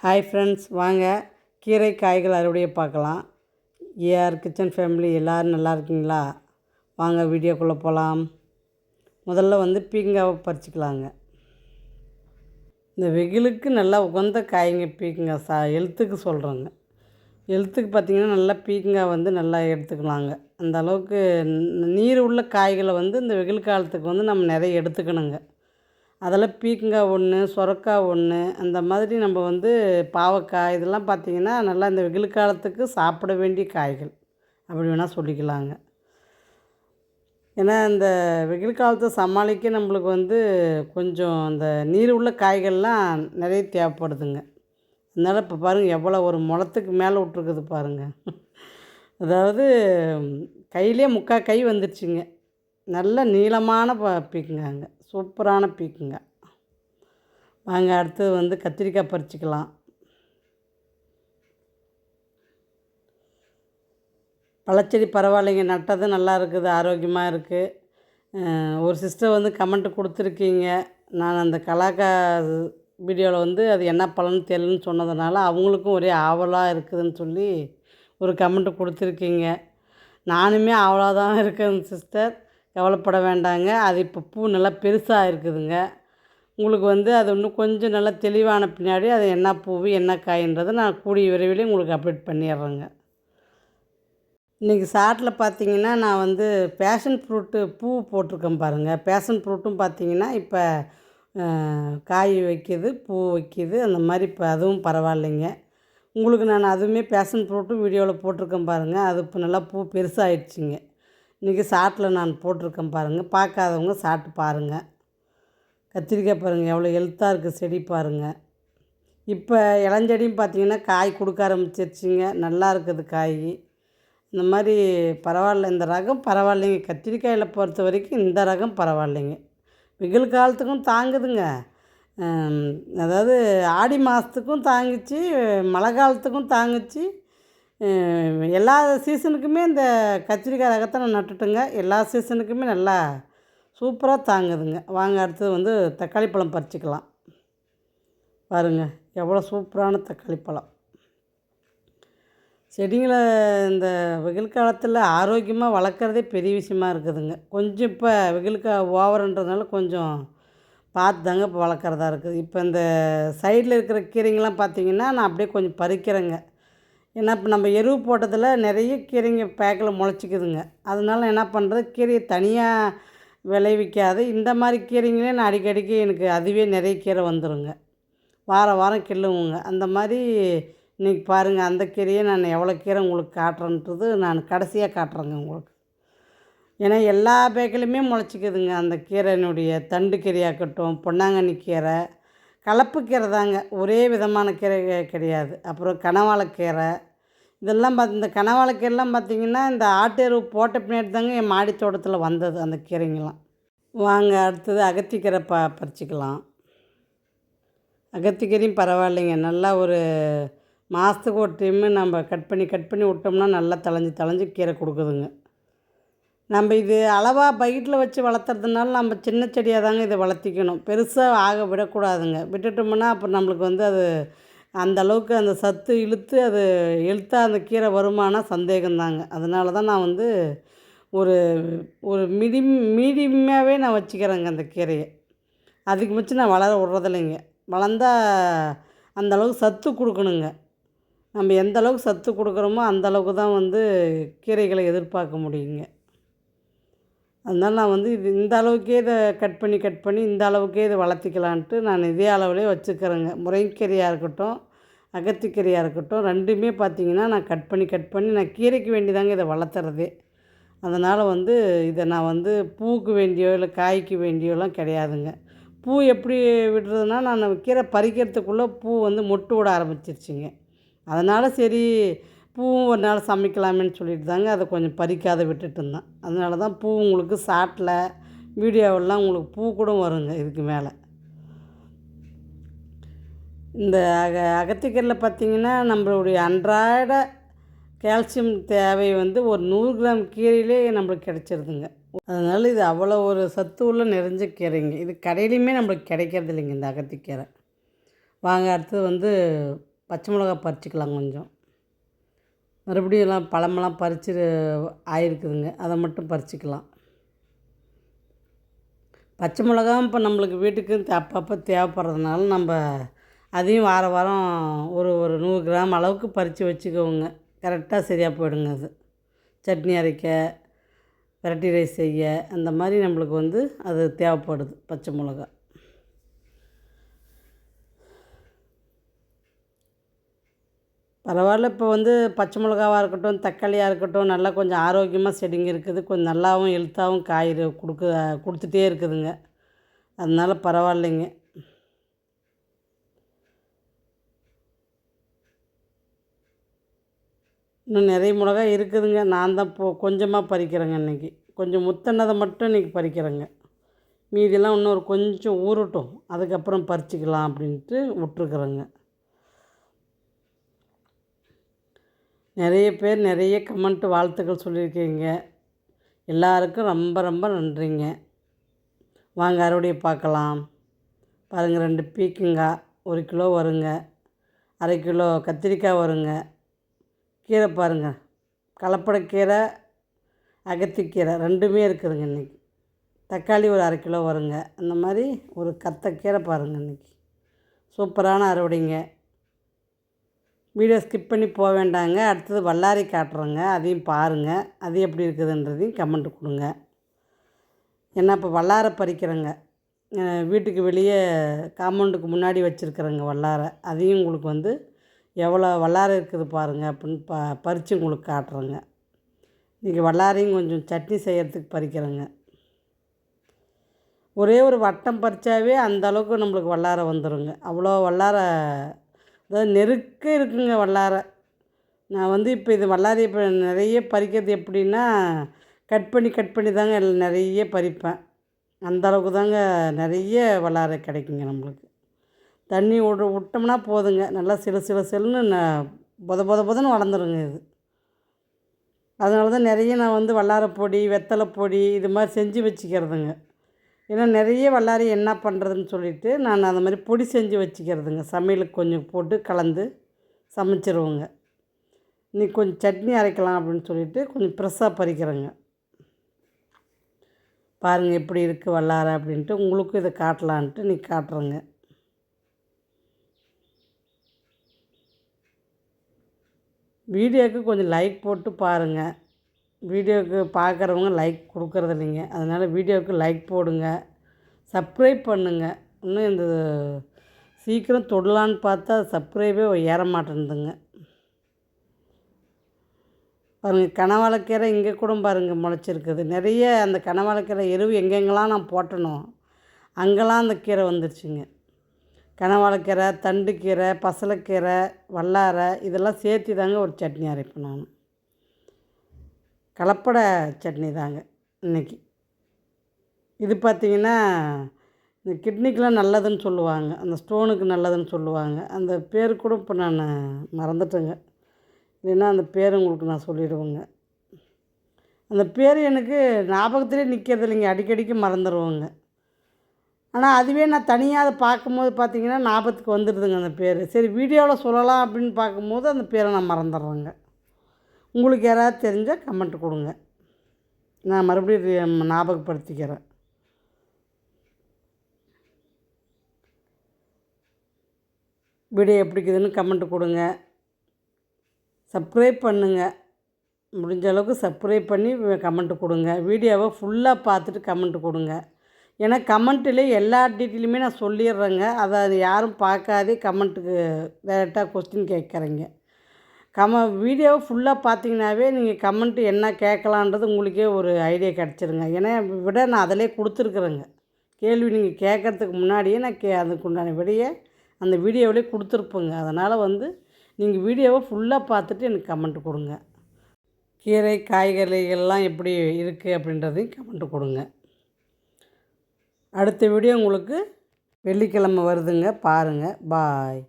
Hi friends, வாங்க கீரை காய்கள் அறுவடையை பார்க்கலாம். ஏஆர் கிச்சன் ஃபேமிலி எல்லோரும் நல்லா இருக்கீங்களா? வாங்க வீடியோக்குள்ளே போகலாம். முதல்ல பீக்கங்காவை பறிச்சிக்கலாங்க. இந்த வெயிலுக்கு நல்லா உகந்த காய்ங்க பீக்கங்காய். ஹெல்த்துக்கு சொல்கிறேங்க. ஹெல்த்துக்கு பார்த்திங்கன்னா நல்லா பீக்கங்காய் நல்லா எடுத்துக்கலாங்க. அந்த அளவுக்கு நீர் உள்ள காய்களை இந்த வெயில் காலத்துக்கு நம்ம நிறைய எடுத்துக்கணுங்க. அதில் பீக்கங்காய் ஒன்று, சொரக்காய் ஒன்று, அந்த மாதிரி நம்ம பாவக்காய் இதெல்லாம் பார்த்திங்கன்னா நல்லா இந்த வெயில் காலத்துக்கு சாப்பிட வேண்டிய காய்கள் அப்படி வேணால் சொல்லிக்கலாங்க. ஏன்னா இந்த வெயில் காலத்தை சமாளிக்க நம்மளுக்கு கொஞ்சம் அந்த நீர் உள்ள காய்கள்லாம் நிறைய தேவைப்படுதுங்க. அதனால் இப்போ பாருங்கள் எவ்வளோ ஒரு முளத்துக்கு மேலே விட்ருக்குது பாருங்கள். அதாவது கையிலே முக்கால் கை வந்துடுச்சுங்க. நல்ல நீளமான பீக்கங்காய்ங்க, சூப்பரான பீக்கங்காய். வாங்க அடுத்தது கத்திரிக்காய் பறிச்சிக்கலாம். பழச்செடி பரவாயில்லைங்க, நட்டது நல்லா இருக்குது, ஆரோக்கியமாக இருக்குது. ஒரு சிஸ்டர் கமெண்ட் கொடுத்துருக்கீங்க. நான் அந்த கலாக்கா வீடியோவில் அது என்ன பலன்னு தெரியலன்னு சொன்னதுனால அவங்களுக்கும் ஒரே ஆவலாக இருக்குதுன்னு சொல்லி ஒரு கமெண்ட் கொடுத்துருக்கீங்க. நானுமே ஆவலாக தான் இருக்கேன் சிஸ்டர், கவலைப்பட வேண்டாங்க. அது இப்போ பூ நல்லா பெருசாக இருக்குதுங்க. உங்களுக்கு அது இன்னும் கொஞ்சம் நல்லா தெளிவான பின்னாடி அது என்ன பூவு என்ன காயின்றதை நான் கூடிய விரைவில் உங்களுக்கு அப்டேட் பண்ணிடுறேங்க. இன்றைக்கி ஷார்ட்டில் பார்த்தீங்கன்னா நான் பேஷன் ஃப்ரூட்டு பூ போட்டிருக்கேன் பாருங்கள். பேஷன் ஃப்ரூட்டும் பார்த்தீங்கன்னா இப்போ காய் வைக்கிது, பூ வைக்கிது, அந்த மாதிரி இப்போ அதுவும் பரவாயில்லைங்க. உங்களுக்கு நான் அதுவுமே பேஷன் ஃப்ரூட்டும் வீடியோவில் போட்டிருக்கேன் பாருங்கள். அது இப்போ நல்லா பூ பெருசாகிடுச்சிங்க. இன்றைக்கி ஷார்ட்டில் நான் போட்டிருக்கேன் பாருங்கள். பார்க்காதவங்க ஷார்ட் பாருங்கள். கத்திரிக்காய் பாருங்கள் எவ்வளோ ஹெல்த்தாக இருக்குது செடி பாருங்கள். இப்போ இளஞ்செடியும் பார்த்திங்கன்னா காய் கொடுக்க ஆரம்பிச்சிருச்சிங்க. நல்லா இருக்குது காய். இந்த மாதிரி பரவாயில்ல, இந்த ரகம் பரவாயில்லைங்க. கத்திரிக்காயில் பொறுத்த வரைக்கும் இந்த ரகம் பரவாயில்லைங்க. வெயில் காலத்துக்கும் தாங்குதுங்க. அதாவது ஆடி மாதத்துக்கும் தாங்குச்சு, மழை காலத்துக்கும் தாங்குச்சு. எல்லா சீசனுக்குமே இந்த கத்திரிக்காய் ரகத்தை நான் நட்டுட்டுங்க. எல்லா சீசனுக்குமே நல்லா சூப்பராக தாங்குதுங்க. வாங்க அடுத்தது தக்காளி பழம் பறிச்சிக்கலாம். பாருங்கள் எவ்வளோ சூப்பரான தக்காளி பழம். செடிங்களை இந்த வெயில் காலத்தில் ஆரோக்கியமாக வளர்க்குறதே பெரிய விஷயமா இருக்குதுங்க. கொஞ்சம் இப்போ வெயிலுக்கு ஓவருன்றதுனால கொஞ்சம் பார்த்து தாங்க இப்போ வளர்க்குறதா இருக்குது. இப்போ இந்த சைடில் இருக்கிற கீரைங்கெலாம் பார்த்திங்கன்னா நான் அப்படியே கொஞ்சம் பறிக்கிறேங்க. ஏன்னா இப்போ நம்ம எருவு போட்டதில் நிறைய கீரைங்க பேக்கில் முளைச்சிக்குதுங்க. அதனால என்ன பண்ணுறது, கீரையை தனியாக விளைவிக்காது இந்த மாதிரி கீரைங்களே நான் அடிக்கடிக்கு எனக்கு அதுவே நிறைய கீரை வந்துடுங்க. வாரம் வாரம் கிள்ளுவோங்க. அந்த மாதிரி இன்றைக்கி பாருங்கள், அந்த கீரையை நான் எவ்வளோ கீரை உங்களுக்கு காட்டுறேன்றது நான் கடைசியாக காட்டுறேங்க உங்களுக்கு. ஏன்னா எல்லா பேக்கிலையுமே முளைச்சிக்குதுங்க. அந்த கீரையினுடைய தண்டு கீரையாகட்டும், பொன்னாங்கண்ணி கீரை, கலப்பு கீரை தாங்க, ஒரே விதமான கீரை கிடையாது. அப்புறம் கனவாழைக்கீரை இதெல்லாம் இந்த கனவாழைக்கீரைலாம் பார்த்திங்கன்னா இந்த ஆட்டெருவு போட்ட பின்னாடி தாங்க என் மாடி தோட்டத்தில் வந்தது அந்த கீரைங்கெல்லாம். வாங்க அடுத்தது அகத்திக்கீரை பறிச்சிக்கலாம். அகத்திக்கீரையும் பரவாயில்லைங்க. நல்லா ஒரு மாதத்துக்கு ஒரு டைமு நம்ம கட் பண்ணி விட்டோம்னா நல்லா தளைஞ்சு கீரை கொடுக்குதுங்க. நம்ம இது அளவாக பைட்டில் வச்சு வளர்த்துறதுனால நம்ம சின்ன செடியாக தாங்க இதை வளர்த்திக்கணும். பெருசாக ஆக விடக்கூடாதுங்க. விட்டுட்டோம்னா அப்புறம் நம்மளுக்கு அது அந்த அளவுக்கு அந்த சத்து இழுத்து அது ஹெல்த்தாக அந்த கீரை வருமானா சந்தேகம்தாங்க. அதனால தான் நான் ஒரு ஒரு மீடியமாகவே நான் வச்சுக்கிறேங்க அந்த கீரையை. அதுக்கு மிச்சம் நான் வளர விட்றதில்லைங்க. வளர்ந்தால் அந்தளவுக்கு சத்து கொடுக்கணுங்க. நம்ம எந்த அளவுக்கு சத்து கொடுக்குறோமோ அந்தளவுக்கு தான் கீரைகளை எதிர்பார்க்க முடியுங்க. அதனால் நான் இது இந்த அளவுக்கே இதை கட் பண்ணி இந்த அளவுக்கே இதை வளர்த்திக்கலான்ட்டு நான் இதே அளவுலேயே வச்சுக்கிறேங்க. முருங்கைக்கீரையாக இருக்கட்டும், அகத்திக்கீரையாக இருக்கட்டும், ரெண்டுமே பார்த்திங்கன்னா நான் கட் பண்ணி நான் கீரைக்கு வேண்டிதாங்க இதை வளர்த்துறதே. அதனால் இதை நான் பூவுக்கு வேண்டியோ இல்லை காய்க்கு வேண்டியோலாம் கிடையாதுங்க. பூ எப்படி விடுறதுனா, நான் கீரை பறிக்கிறதுக்குள்ளே பூ மொட்டு விட ஆரம்பிச்சிருச்சுங்க. அதனால் சரி பூவும் ஒரு நாள் சமைக்கலாமேன்னு சொல்லிட்டு தாங்க அதை கொஞ்சம் பறிக்காத விட்டுட்டு இருந்தேன். அதனால தான் பூ உங்களுக்கு ஷார்ட்டில் வீடியோவெல்லாம் உங்களுக்கு பூ கூட வருங்க இதுக்கு மேலே. இந்த அகத்திக்கீரையில் பார்த்திங்கன்னா நம்மளுடைய அன்றாட கால்சியம் தேவை ஒரு 100 கிராம் கீரையிலே நம்மளுக்கு கிடச்சிருதுங்க. அதனால் இது அவ்வளோ ஒரு சத்து உள்ள நிறைஞ்ச கீரைங்க. இது கடையிலையுமே நம்மளுக்கு கிடைக்கிறது இல்லைங்க இந்த அகத்திக்கீரை. வாங்க அடுத்தது பச்சை மிளகா பறிச்சிக்கலாம் கொஞ்சம். மறுபடியும் எல்லாம் பழமெல்லாம் பறித்து ஆயிருக்குதுங்க, அதை மட்டும் பறிச்சிக்கலாம். பச்சை மிளகாவும் இப்போ நம்மளுக்கு வீட்டுக்கு அப்பப்போ தேவைப்படுறதுனால நம்ம அதையும் வார வாரம் ஒரு ஒரு 100 கிராம் அளவுக்கு பறித்து வச்சுக்கோங்க. கரெக்டாக சரியாக போயிடுங்க. அது சட்னி அரைக்க, வெரைட்டி ரைஸ் செய்ய, அந்த மாதிரி நம்மளுக்கு வந்து அது தேவைப்படுது பச்சை மிளகா. பரவாயில்ல, இப்போ வந்து பச்சை மிளகாவாக இருக்கட்டும், தக்காளியாக இருக்கட்டும், நல்லா கொஞ்சம் ஆரோக்கியமாக செடிங்க இருக்குது. கொஞ்சம் நல்லாவும் ஹெல்த்தாகவும் காய் கொடுத்துட்டே இருக்குதுங்க. அதனால் பரவாயில்லைங்க. இன்னும் நிறைய மிளகாய் இருக்குதுங்க. நான் தான் கொஞ்சமாக பறிக்கிறேங்க இன்றைக்கி. கொஞ்சம் முத்தினதை மட்டும் இன்றைக்கி பறிக்கிறேங்க. மீதியெல்லாம் இன்னொரு கொஞ்சம் ஊறட்டும், அதுக்கப்புறம் பறிச்சிக்கலாம் அப்படின்ட்டு விட்ருக்குறேங்க. நிறைய பேர் நிறைய கமெண்ட் வாழ்த்துக்கள் சொல்லியிருக்கீங்க. எல்லாருக்கும் ரொம்ப ரொம்ப நன்றிங்க. வாங்க அறுவடையை பார்க்கலாம். பாருங்கள், 2 பீக்கங்காய் 1 கிலோ வருங்க. 1/2 கிலோ கத்திரிக்காய் வருங்க. கீரை பாருங்கள், கலப்படக்கீரை, அகத்திக்கீரை ரெண்டுமே இருக்குதுங்க இன்றைக்கி. தக்காளி ஒரு 1/2 கிலோ வருங்க. அந்த மாதிரி ஒரு கீரை பாருங்கள் இன்றைக்கி. சூப்பரான அறுவடைங்க. வீடியோ ஸ்கிப் பண்ணி போக வேண்டாங்க. அடுத்தது வல்லாரை காட்டுறோங்க, அதையும் பாருங்கள். அது எப்படி இருக்குதுன்றதையும் கமெண்ட் கொடுங்க. ஏன்னா இப்போ வல்லாரை பறிக்கிறேங்க. வீட்டுக்கு வெளியே காம்பவுண்டுக்கு முன்னாடி வச்சுருக்குறேங்க வல்லாரை. அதையும் உங்களுக்கு வந்து எவ்வளோ வல்லாரை இருக்குது பாருங்கள் அப்படின்னு பறித்து உங்களுக்கு காட்டுறேங்க. இன்றைக்கி வல்லாரையும் கொஞ்சம் சட்னி செய்கிறதுக்கு பறிக்கிறேங்க. ஒரே ஒரு வட்டம் பறித்தாவே அந்தளவுக்கு நம்மளுக்கு வல்லாரை வந்துடுங்க. அவ்வளோ வல்லாரை, அதாவது நெருக்க இருக்குங்க வல்லாரை. நான் வந்து இப்போ இது வல்லாரை இப்போ நிறைய பறிக்கிறது எப்படின்னா, கட் பண்ணி தாங்க நிறைய பறிப்பேன். அந்தளவுக்கு தாங்க நிறைய வல்லாரை கிடைக்குங்க நம்மளுக்கு. தண்ணி விட்டோம்னா போதுங்க, நல்லா சிலுன்னு பொதன்னு வளர்ந்துருங்க இது. அதனால தான் நிறைய நான் வந்து வல்லாரை பொடி, வெத்தலை பொடி இது மாதிரி செஞ்சு வச்சுக்கிறதுங்க. ஏன்னா நிறைய வல்லாரை என்ன பண்ணுறதுன்னு சொல்லிவிட்டு நான் அந்த மாதிரி பொடி செஞ்சு வச்சுக்கிறதுங்க. சமையலுக்கு கொஞ்சம் போட்டு கலந்து சமைச்சிருவோங்க. இன்றைக்கி கொஞ்சம் சட்னி அரைக்கலாம் அப்படின்னு சொல்லிவிட்டு கொஞ்சம் ஃப்ரெஷ்ஷாக பறிக்கிறேங்க. பாருங்கள் எப்படி இருக்குது வல்லாரை அப்படின்ட்டு, உங்களுக்கும் இதை காட்டலான்ட்டு இன்றைக்கி காட்டுறேங்க. வீடியோவுக்கு கொஞ்சம் லைக் போட்டு பாருங்கள். வீடியோவுக்கு பார்க்குறவங்க லைக் கொடுக்குறது இல்லைங்க. அதனால் வீடியோவுக்கு லைக் போடுங்க, சப்ஸ்கிரைப் பண்ணுங்கள். இன்னும் இந்த சீக்கிரம் தொடலான்னு பார்த்தா சப்ஸ்கிரைபே ஏற மாட்டேன்துங்க. பாருங்கள், கனவாழைக்கீரை இங்கே கூட பாருங்கள் முளைச்சிருக்குது நிறைய. அந்த கனவாழைக்கீரை எருவு எங்கெங்கெல்லாம் நான் போட்டனோ அங்கெல்லாம் அந்த கீரை வந்துருச்சுங்க. கனவாழைக்கீரை, தண்டுக்கீரை, பசலைக்கீரை, வல்லாரை இதெல்லாம் சேர்த்து தாங்க ஒரு சட்னி அரைப்பேன் நான். கலப்பட சட்னி தாங்க இன்றைக்கி. இது பார்த்திங்கன்னா இந்த கிட்னிக்கெலாம் நல்லதுன்னு சொல்லுவாங்க, அந்த ஸ்டோனுக்கு நல்லதுன்னு சொல்லுவாங்க. அந்த பேர் கூட இப்போ நான் மறந்துட்டேங்க. இல்லைன்னா அந்த பேர் உங்களுக்கு நான் சொல்லிடுவேங்க. அந்த பேர் எனக்கு ஞாபகத்திலே நிற்கிறது இல்லைங்க, அடிக்கடிக்கு மறந்துடுவோங்க. ஆனால் அதுவே நான் தனியாக அதை பார்க்கும்போது பார்த்திங்கன்னா ஞாபகத்துக்கு வந்துடுதுங்க அந்த பேர். சரி வீடியோவில் சொல்லலாம் அப்படின்னு பார்க்கும்போது அந்த பேரை நான் மறந்துடுறேங்க. உங்களுக்கு யாராவது தெரிஞ்சால் கமெண்ட் கொடுங்க, நான் மறுபடியும் ஞாபகப்படுத்திக்கிறேன். வீடியோ எப்படி இருக்குதுன்னு கமெண்ட் கொடுங்க, சப்ஸ்கிரைப் பண்ணுங்கள். முடிஞ்ச அளவுக்கு சப்ஸ்கிரைப் பண்ணி கமெண்ட் கொடுங்க. வீடியோவை ஃபுல்லாக பார்த்துட்டு கமெண்ட் கொடுங்க. ஏன்னா கமெண்ட்டில் எல்லா டீட்டெயிலுமே நான் சொல்லிடுறேங்க. அதை யாரும் பார்க்காதே கமெண்ட்டுக்கு டேரெக்டாக கொஸ்டின் கேட்குறீங்க. வீடியோவை ஃபுல்லாக பார்த்தீங்கன்னாவே நீங்கள் கமெண்ட்டு என்ன கேட்கலான்றது உங்களுக்கே ஒரு ஐடியா கிடச்சிருங்க. ஏன்னா விட நான் அதிலே கொடுத்துருக்குறேங்க. கேள்வி நீங்கள் கேட்குறதுக்கு முன்னாடியே நான் அதுக்குண்டான விடையை அந்த வீடியோவிலே கொடுத்துருப்பேங்க. அதனால் வந்து நீங்கள் வீடியோவை ஃபுல்லாக பார்த்துட்டு எனக்கு கமெண்ட் கொடுங்க. கீரை காய்கறிகள்லாம் எப்படி இருக்குது அப்படின்றதையும் கமெண்ட் கொடுங்க. அடுத்த வீடியோ உங்களுக்கு வெள்ளிக்கிழமை வருதுங்க, பாருங்கள். பாய்.